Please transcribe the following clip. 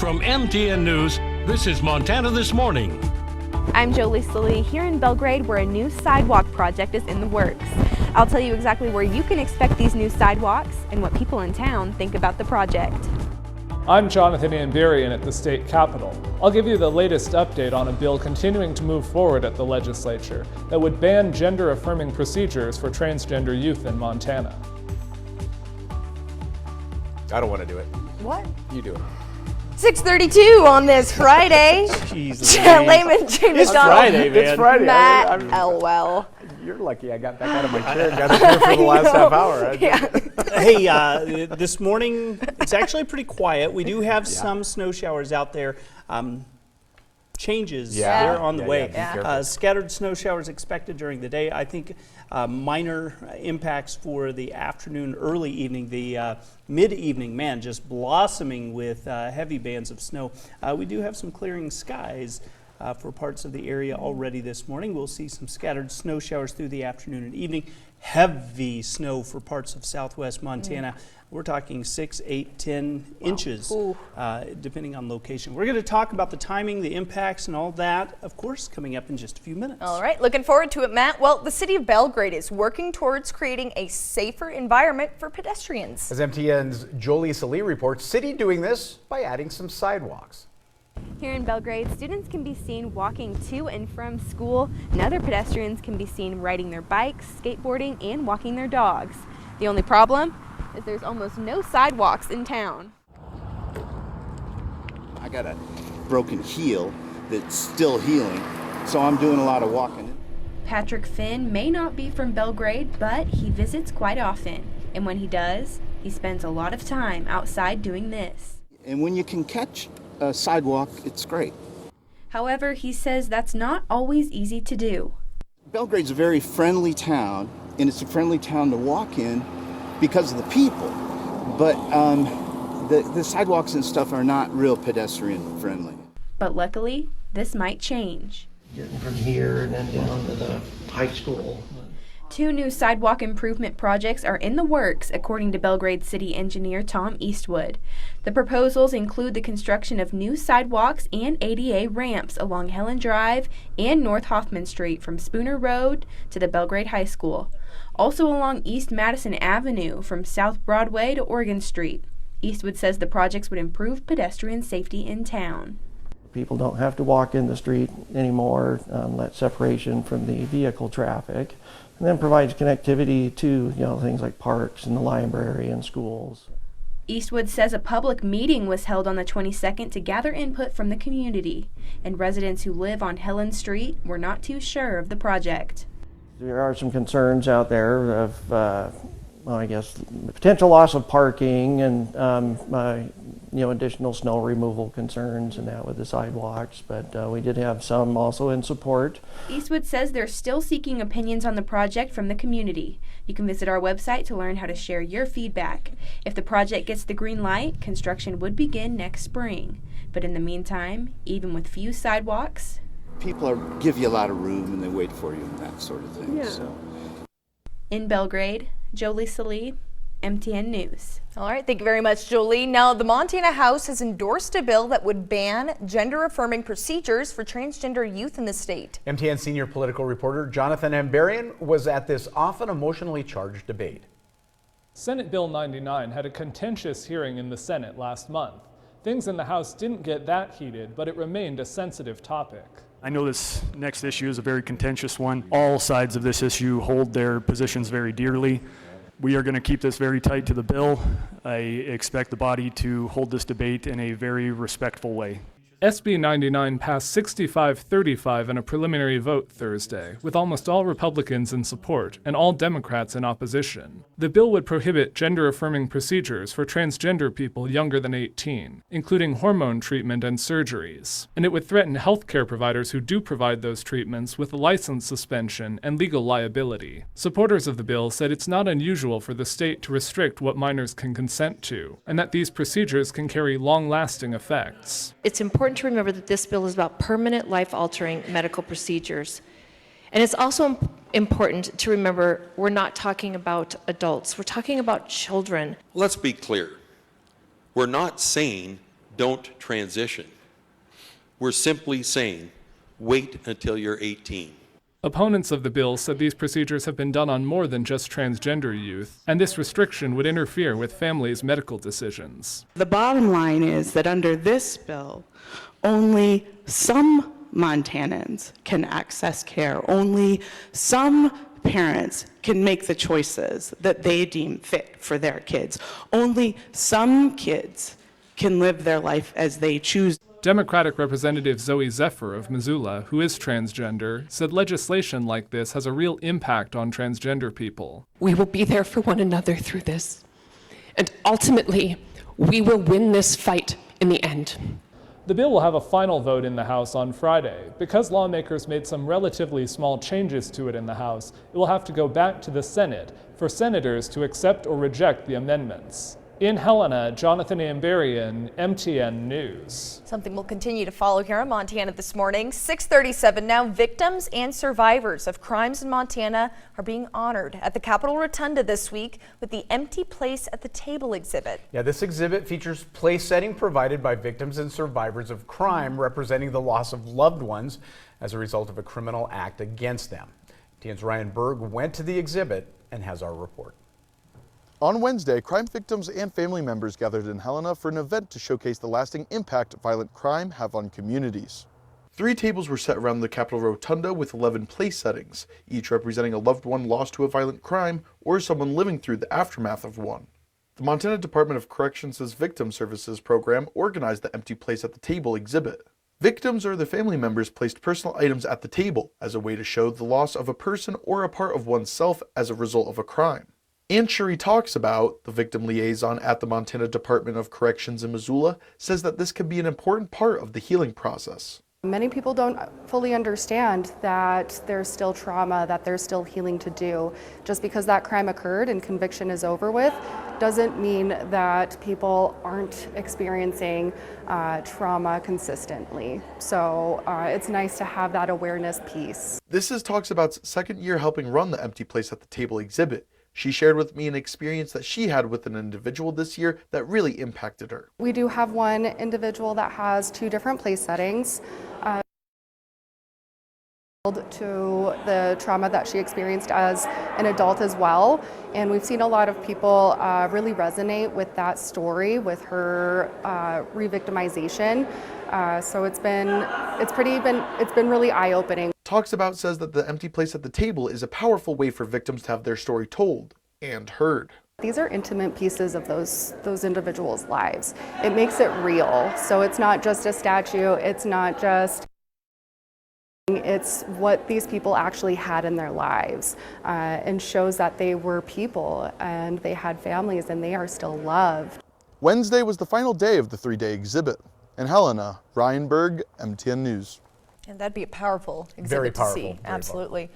From MTN News, this is Montana This Morning. I'm Jolie Sully here in Belgrade, where a new sidewalk project is in the works. I'll tell you exactly where you can expect these new sidewalks and what people in town think about the project. I'm Jonathan Amberian at the state capitol. I'll give you the latest update on a bill continuing to move forward at the legislature that would ban gender-affirming procedures for transgender youth in Montana. I don't want to do it. What? You do it. 6:32 on this Friday. Jesus. Layman J. It's McDonald. Friday, man. It's Friday. Matt Elwell. You're lucky I got back out of my chair and got up here for the last half hour. Hey, this morning, it's actually pretty quiet. We do have some snow showers out there. Changes, they're on the way. Scattered snow showers expected during the day. I think minor impacts for the afternoon, early evening, the mid-evening, man, just blossoming with heavy bands of snow. We do have some clearing skies for parts of the area already this morning. We'll see some scattered snow showers through the afternoon and evening. Heavy snow for parts of southwest Montana. We're talking 6, 8, 10 inches, depending on location. We're going to talk about the timing, the impacts, and all that, of course, coming up in just a few minutes. All right, looking forward to it, Matt. Well, the city of Belgrade is working towards creating a safer environment for pedestrians. As MTN's Jolie Sully reports, city doing this by adding some sidewalks. Here in Belgrade, students can be seen walking to and from school, and other pedestrians can be seen riding their bikes, skateboarding, and walking their dogs. The only problem is there's almost no sidewalks in town. I got a broken heel that's still healing, so I'm doing a lot of walking. Patrick Finn may not be from Belgrade, but he visits quite often. And when he does, he spends a lot of time outside doing this. And when you can catch a sidewalk, it's great. However, he says that's not always easy to do. Belgrade's a very friendly town, and it's a friendly town to walk in because of the people. But the sidewalks and stuff are not real pedestrian friendly. But luckily, this might change. Getting from here and then down to the high school. 2 new sidewalk improvement projects are in the works, according to Belgrade City Engineer Tom Eastwood. The proposals include the construction of new sidewalks and ADA ramps along Helen Drive and North Hoffman Street from Spooner Road to the Belgrade High School. Also along East Madison Avenue from South Broadway to Oregon Street. Eastwood says the projects would improve pedestrian safety in town. People don't have to walk in the street anymore, that separation from the vehicle traffic, and then provides connectivity to things like parks and the library and schools. Eastwood says a public meeting was held on the 22nd to gather input from the community, and residents who live on Helen Street were not too sure of the project. There are some concerns out there of, the potential loss of parking and, additional snow removal concerns and that with the sidewalks, but we did have some also in support. Eastwood says they're still seeking opinions on the project from the community. You can visit our website to learn how to share your feedback. If the project gets the green light, construction would begin next spring. But in the meantime, even with few sidewalks, People give you a lot of room and they wait for you and that sort of thing. So. In Belgrade, Jolie Sully, MTN News. All right, thank you very much, Jolie. Now, the Montana House has endorsed a bill that would ban gender-affirming procedures for transgender youth in the state. MTN senior political reporter Jonathan Amberian was at this often emotionally charged debate. Senate Bill 99 had a contentious hearing in the Senate last month. Things in the House didn't get that heated, but it remained a sensitive topic. I know this next issue is a very contentious one. All sides of this issue hold their positions very dearly. We are going to keep this very tight to the bill. I expect the body to hold this debate in a very respectful way. SB 99 passed 65-35 in a preliminary vote Thursday, with almost all Republicans in support and all Democrats in opposition. The bill would prohibit gender-affirming procedures for transgender people younger than 18, including hormone treatment and surgeries. And it would threaten healthcare providers who do provide those treatments with a license suspension and legal liability. Supporters of the bill said it's not unusual for the state to restrict what minors can consent to, and that these procedures can carry long-lasting effects. It's important to remember that this bill is about permanent life-altering medical procedures. And it's also important to remember we're not talking about adults, we're talking about children. Let's be clear. We're not saying don't transition. We're simply saying, wait until you're 18. Opponents of the bill said these procedures have been done on more than just transgender youth, and this restriction would interfere with families' medical decisions. The bottom line is that under this bill, only some Montanans can access care. Only some parents can make the choices that they deem fit for their kids. Only some kids can live their life as they choose. Democratic Representative Zoe Zephyr of Missoula, who is transgender, said legislation like this has a real impact on transgender people. We will be there for one another through this. And ultimately, we will win this fight in the end. The bill will have a final vote in the House on Friday. Because lawmakers made some relatively small changes to it in the House, it will have to go back to the Senate for senators to accept or reject the amendments. In Helena, Jonathan Amberian, MTN News. Something we'll continue to follow here in Montana this morning. 6:37 now. Victims and survivors of crimes in Montana are being honored at the Capitol Rotunda this week with the Empty Place at the Table exhibit. Yeah, this exhibit features place setting provided by victims and survivors of crime representing the loss of loved ones as a result of a criminal act against them. TN's Ryan Berg went to the exhibit and has our report. On Wednesday, crime victims and family members gathered in Helena for an event to showcase the lasting impact violent crime have on communities. 3 tables were set around the Capitol Rotunda with 11 place settings, each representing a loved one lost to a violent crime or someone living through the aftermath of one. The Montana Department of Corrections' Victim Services program organized the Empty Place at the Table exhibit. Victims or their family members placed personal items at the table as a way to show the loss of a person or a part of oneself as a result of a crime. Ann Shuri talks about, the victim liaison at the Montana Department of Corrections in Missoula, says that this can be an important part of the healing process. Many people don't fully understand that there's still trauma, that there's still healing to do. Just because that crime occurred and conviction is over with doesn't mean that people aren't experiencing trauma consistently. So it's nice to have that awareness piece. This is Talks About's second year helping run the Empty Place at the Table exhibit. She shared with me an experience that she had with an individual this year that really impacted her. We do have one individual that has 2 different place settings to the trauma that she experienced as an adult as well. And we've seen a lot of people really resonate with that story, with her re-victimization. So it's been really eye-opening. Talks About says that the Empty Place at the Table is a powerful way for victims to have their story told and heard. These are intimate pieces of those individuals' lives. It makes it real. So it's not just a statue, it's not just, it's what these people actually had in their lives, and shows that they were people and they had families and they are still loved. Wednesday was the final day of the 3-day exhibit. In Helena, Ryan Berg, MTN News. And that'd be a powerful exhibit to see. Absolutely.